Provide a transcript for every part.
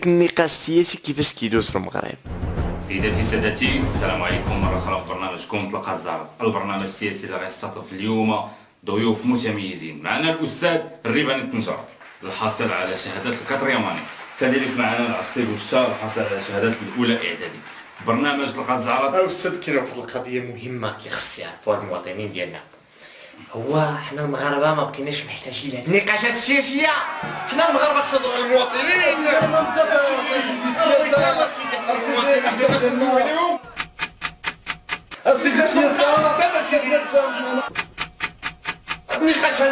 النقاش السياسي كيفاش كيدوز في المغرب. سيداتي سادتي، السلام عليكم مرة أخرى في برنامجكم مطلقة الزهر، البرنامج السياسي اللي غيستضيف اليوم ضيوف متميزين. معنا الأستاذ الريبان التنجار الحاصل على شهادة الكاترياماني، كذلك معنا العفسي بوشتا الحاصل على شهادة الأولى إعدادي. في برنامج طلقة الزهر أستاذ كاين واحد القضية مهمة كيخص يعرفوها المواطنين ديالنا، هو حنا المغاربة ما بقيناش محتاجين لهاد النقاشات السياسية. حنا المغاربة تصدعوا المواطنين. النقاش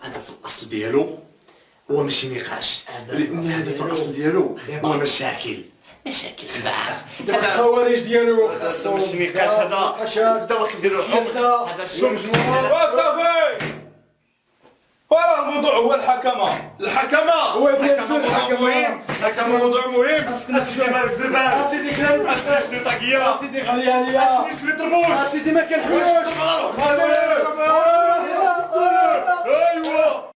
هذا في الأصل ديالو هو ماشي نقاش، لأن هذا في الأصل ديالو هو مشاكل دابا الخوارج ديالو. هذا ماشي نقاش، هذا دابا كنديرو الحكم، هذا السم. وصافي وراه الموضوع هو الحكمة هو الحكمة موضوع مهم. أسيدي مالك زربان، أسيدي كلام، أسيدي طاقية، أسيدي غليانية، أسيدي سويت رموش، أسيدي ما كنحملوش. أيوا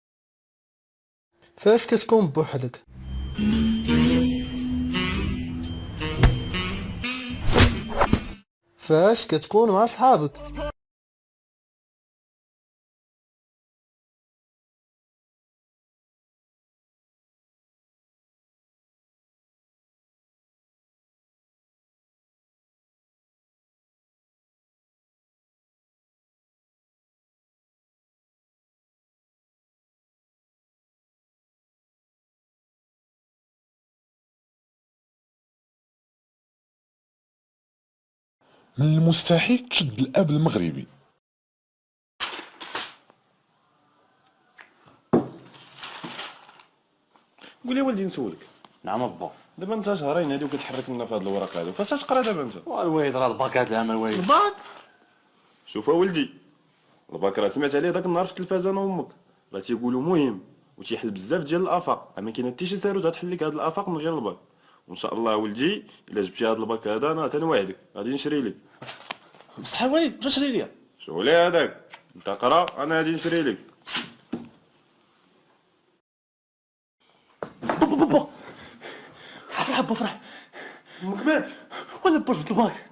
فاش كتكون بوحدك فاش كتكون مع صحابك من المستحيل تشد الاب المغربي. قول لي ولدي نسولك. نعم ابا. دابا انت شهرين هادي وكتحرك لنا في هاد الوراق هادو، فاش تقرا دابا انت؟ والوالد راه الباك هاد العام الوالد. الباك؟ شوف ولدي، الباك راه سمعت عليه داك النهار في التلفازه انا وامك، راه تيقولوا مهم وتيحل بزاف ديال الافاق، ما كاين حتى شي سيروت غتحل لك هاد الافاق من غير الباك. وان شاء الله ولدي الا جبتي هاد الباك هذا انا تنوعدك غادي نشري لك. بصح الوالد باش شري ليا؟ شغلي هذاك، انت قرا انا غادي نشري لك. بابا فرح با فرح. امك مات ولا باش في الباك؟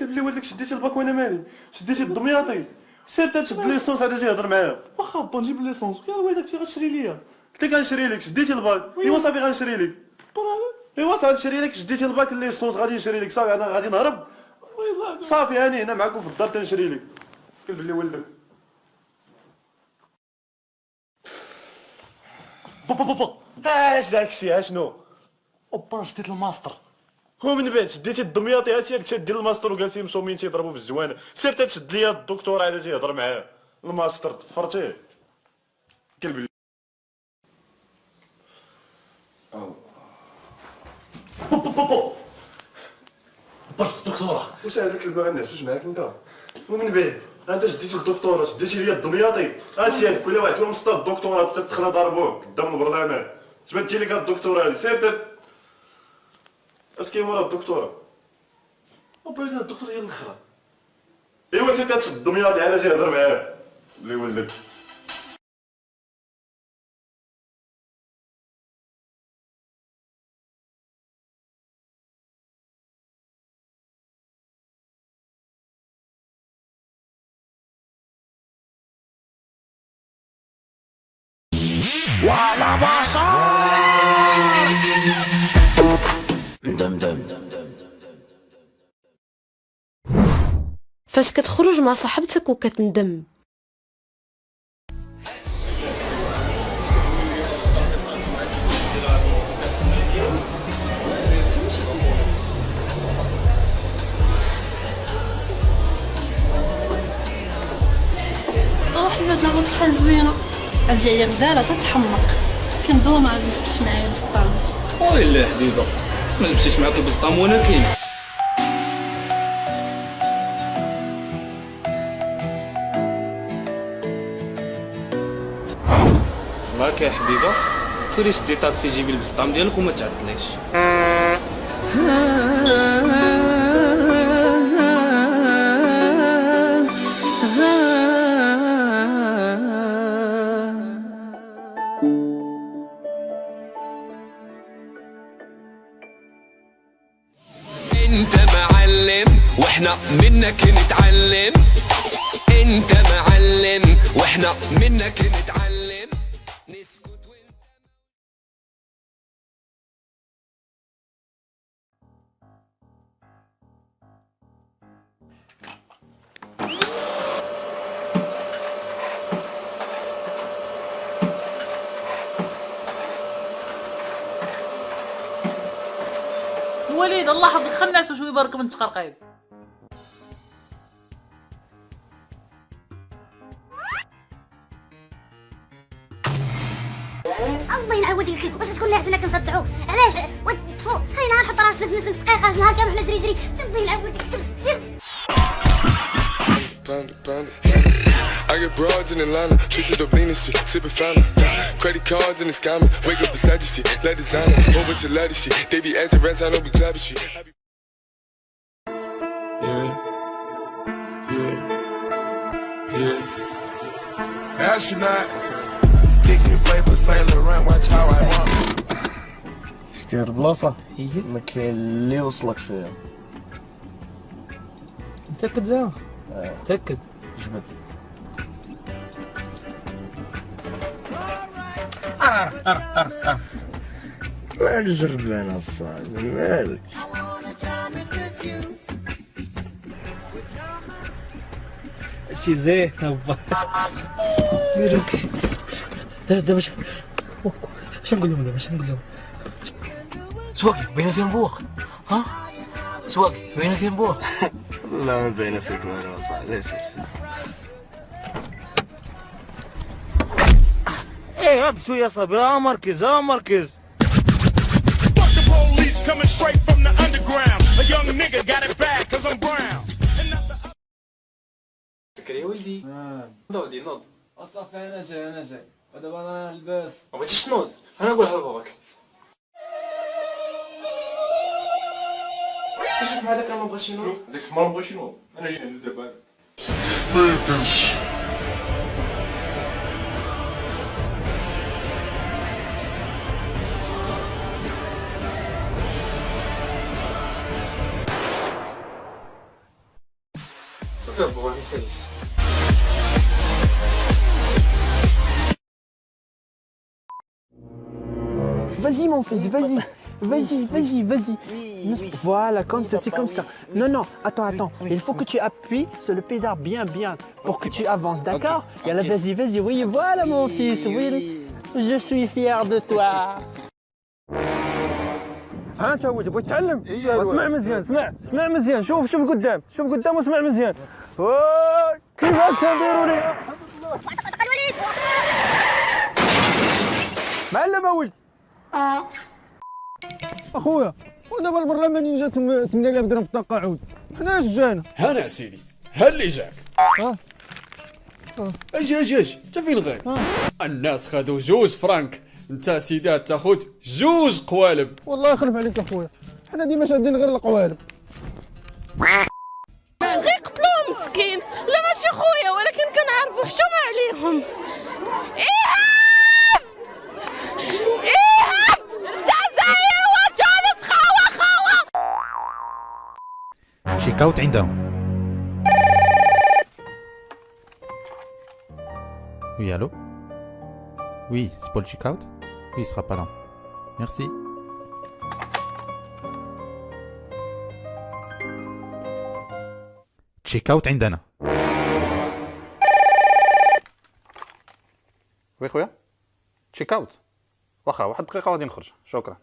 قال لي ولدك شديتي الباك وانا مالي، شديتي الدمياطي، سير تشد ليسونس هذا تيهضر معايا. واخا با نجيب ليسونس، يا الوالد تي غتشري ليا. قلت لك غنشري لك، شديتي الباك، ايوا صافي غنشري لك. ايوا صافي غنشري لك، شديتي الباك ليسونس غادي نشري لك، صافي انا غادي نهرب صافي هاني هنا معاكم في الدار تنشري لك. قال لي ولدك بابا اش داكشي اشنو؟ اوبا شديت الماستر. هو من بعد شديتي الدمياطي هاتي قلت دير الماستر وجالسين مشومين تيضربوا في الجوانه، سير تشد ليا الدكتور هذا تيهضر معاه الماستر تفرتيه. كلب بابا باش الدكتوره واش هذاك اللي باغي نعسوش معاك انت؟ ومن بعد انت شديتي الدكتوره، شديتي ليا الدمياطي، هاتي هاد كل واحد فيهم سطا الدكتوراه تدخل ضربوه قدام البرلمان، جبدتي لك هاد الدكتوره هادي، سير اسكي مورا الدكتوره. بابا هاد الدكتور هي الاخرى. ايوا سير تشد الدمياطي على تيهضر معاه اللي ولدك. وعلى بشر دمدم. فاش كتخرج مع صاحبتك وكتندم. حبيبات دابا بشحال زوينه غتجي عليا غزاله تتحمق كندور ما عجبتش معايا البسطام. وي لا حبيبه ما جبتيش معاك البسطام وانا كاين. معاك يا حبيبه سيري شدي طاكسي جيبي البسطام ديالك وما تعطليش. واحنا منك نتعلم، انت معلم واحنا منك نتعلم. نسكت وليد الله يحفظك خلنا نعسوا شوي برك من تقرقيب. الله ينعود يكلكم باش تكون ناعس انك نصدعوه. علاش تفو هاي نحط راسنا في نفس الدقيقه نهار كامل حنا جري الله ينعود يكلك سير. I get broads in Atlanta, Trisha Dublin and shit, sippin' fountain. Credit cards and the scammers, wake up beside your shit, let designer, whole bunch of leather shit. They be acting rats, I know we clapping shit. Yeah. Astronaut, kick me play for Saint Laurent, watch how I walk. شتي هاد البلاصة ما كاين اللي يوصلك فيها. متأكد زعما؟ متأكد. جبد. مالك زربان الصاحبي مالك؟ شي زين با. دابا اش نقول لهم دابا اش نقول لهم؟ سواقي باينه فين بوق ها؟ سواقي باينه فين بوق؟ لا ما باينه فيك والو صاحبي سير. ايه هاب شويه صبر مركز مركز. سكري ولدي نوض ولدي نوض. صافي انا جاي ودابا انا نلبس. ما بغيتيش تنوض انا نقولها لباباك. شوف مع داك ما بغاش ينوض ديك المره ما بغاش ينوض انا جاي عنده دابا. صافي بابا نسالي. Vas-y mon fils, vas-y. Vas-y. Voilà, comme ça, c'est comme ça. Non, attends. Il faut que tu appuies sur le pédale bien, pour que tu avances, d'accord? Et là, vas-y. Oui, voilà mon fils, oui. Je suis fier de toi. ها انت ولدي بغيت تعلم؟ اسمع مزيان اسمع مزيان شوف قدام واسمع مزيان. كيفاش كنديروا لي؟ معلم ولدي. اخويا ودابا البرلمانيين جات 8000 درهم في التقاعد، حنا اش جانا؟ هنا سيدي ها اللي جاك. اجي انت فين غير؟ الناس خدوا 2 فرانك، انت سيدي تاخذ 2 قوالب. والله يخلف عليك اخويا، حنا ديما شادين غير القوالب. غير قتلوه مسكين. لا ماشي خويا ولكن كنعرفو حشومه عليهم. إيهاب الجزائر وتونس خاوة. تشيك اوت عندهم. Oui, allô? Oui, c'est pour le check-out? Oui, il sera pas là. Merci. Check-out عندنا. وي خويا تشيك اوت واخا 1 دقيقه غادي نخرج شكرا.